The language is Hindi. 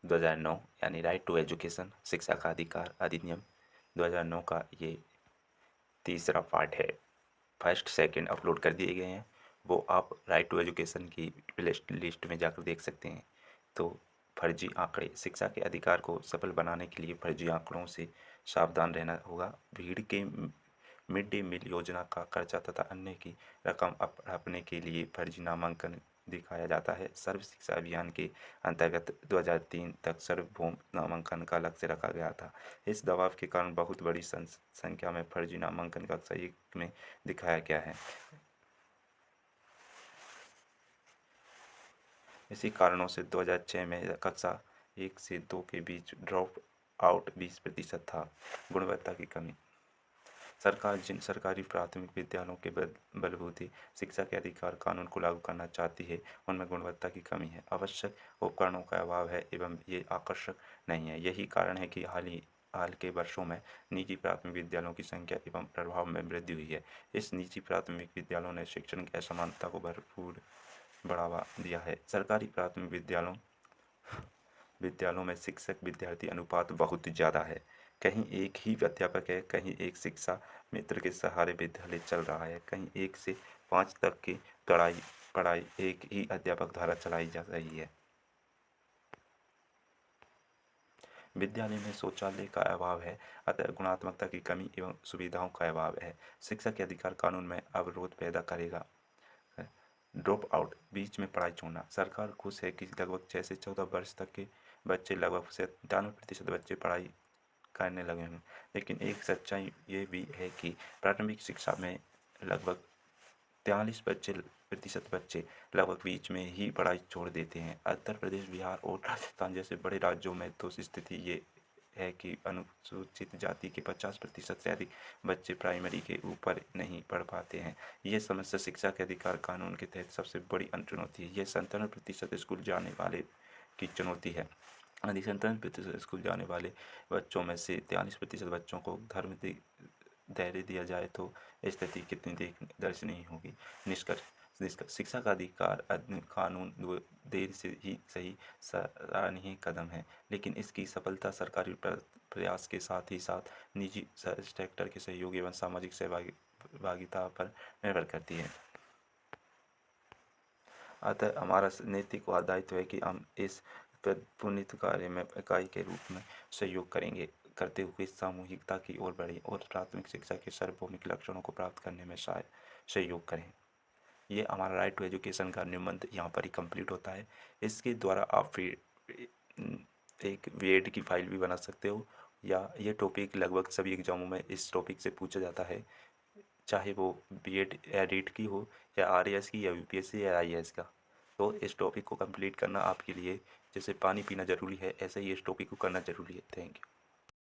2009 यानी राइट टू एजुकेशन शिक्षा का अधिकार अधिनियम 2009 का ये तीसरा पार्ट है। फर्स्ट सेकंड अपलोड कर दिए गए हैं, वो आप राइट टू एजुकेशन की लिस्ट में जाकर देख सकते हैं। तो फर्जी आंकड़े, शिक्षा के अधिकार को सफल बनाने के लिए फर्जी आंकड़ों से सावधान रहना होगा। भीड़ के मिड डे मील योजना का खर्चा तथा अन्य की रकम हड़पने के लिए फर्जी नामांकन दिखाया जाता है। सर्व शिक्षा अभियान के अंतर्गत 2003 तक सार्वभौम नामांकन का लक्ष्य रखा गया था। इस दबाव के कारण बहुत बड़ी संख्या में फर्जी नामांकन का सही में दिखाया गया है। इसी कारणों से 2006 में कक्षा 1 से 2 के बीच ड्रॉप आउट 20% था। गुणवत्ता की कमी, सरकार जिन सरकारी प्राथमिक विद्यालयों के बलबूते शिक्षा के अधिकार कानून को लागू करना चाहती है, उनमें गुणवत्ता की कमी है, आवश्यक उपकरणों का अभाव है एवं ये आकर्षक नहीं है। यही कारण है कि हाल के वर्षों में निजी प्राथमिक विद्यालयों की संख्या एवं प्रभाव में वृद्धि हुई है। इस निजी प्राथमिक विद्यालयों ने शिक्षण की असमानता को भरपूर बढ़ावा दिया है। सरकारी प्राथमिक विद्यालयों में शिक्षक विद्यार्थी अनुपात बहुत ज़्यादा है। कहीं एक ही अध्यापक है, कहीं एक शिक्षा मित्र के सहारे विद्यालय चल रहा है, कहीं 1 से 5 तक की पढ़ाई एक ही अध्यापक द्वारा चलाई जा रही है। विद्यालय में शौचालय का अभाव है, अतः गुणात्मकता की कमी एवं सुविधाओं का अभाव है। शिक्षा के अधिकार कानून में अवरोध पैदा करेगा। ड्रॉप आउट, बीच में पढ़ाई छोड़ना, सरकार खुश है कि लगभग 6 से 14 वर्ष तक के बच्चे, लगभग 97% बच्चे पढ़ाई करने लगे हैं। लेकिन एक सच्चाई ये भी है कि प्राथमिक शिक्षा में लगभग 43% बच्चे लगभग बीच में ही पढ़ाई छोड़ देते हैं। उत्तर प्रदेश, बिहार और राजस्थान जैसे बड़े राज्यों में तो स्थिति ये है कि अनुसूचित जाति के 50% से अधिक बच्चे प्राइमरी के ऊपर नहीं पढ़ पाते हैं। ये समस्या शिक्षा के अधिकार कानून के तहत सबसे बड़ी चुनौती है। ये 57% स्कूल जाने वाले की चुनौती है। यदि 57% स्कूल जाने वाले बच्चों में से 43% बच्चों को धैर्य दिया जाए तो स्थिति कितनी दर्शनीय होगी। निष्कर्ष, शिक्षा का अधिकार कानून देर से ही सही सराहनीय कदम है, लेकिन इसकी सफलता सरकारी प्रयास के साथ ही साथ निजी सेक्टर के सहयोग एवं सामाजिक सहभागिता पर निर्भर करती है। अतः हमारा नैतिक दायित्व है कि हम इस पुनीत कार्य में इकाई के रूप में सहयोग करते हुए सामूहिकता की ओर बढ़ें और प्राथमिक शिक्षा के सार्वभौमिक लक्ष्यों को प्राप्त करने में सहयोग करें। ये हमारा राइट टू एजुकेशन का निबंध यहाँ पर ही कंप्लीट होता है। इसके द्वारा आप फिर एक बीएड की फाइल भी बना सकते हो, या ये टॉपिक लगभग सभी एग्जामों में इस टॉपिक से पूछा जाता है, चाहे वो बीएड या रीट की हो या आरएएस की या यूपीएससी या आईएएस का। तो इस टॉपिक को कंप्लीट करना आपके लिए जैसे पानी पीना ज़रूरी है, ऐसे ही इस टॉपिक को करना ज़रूरी है। Thank you.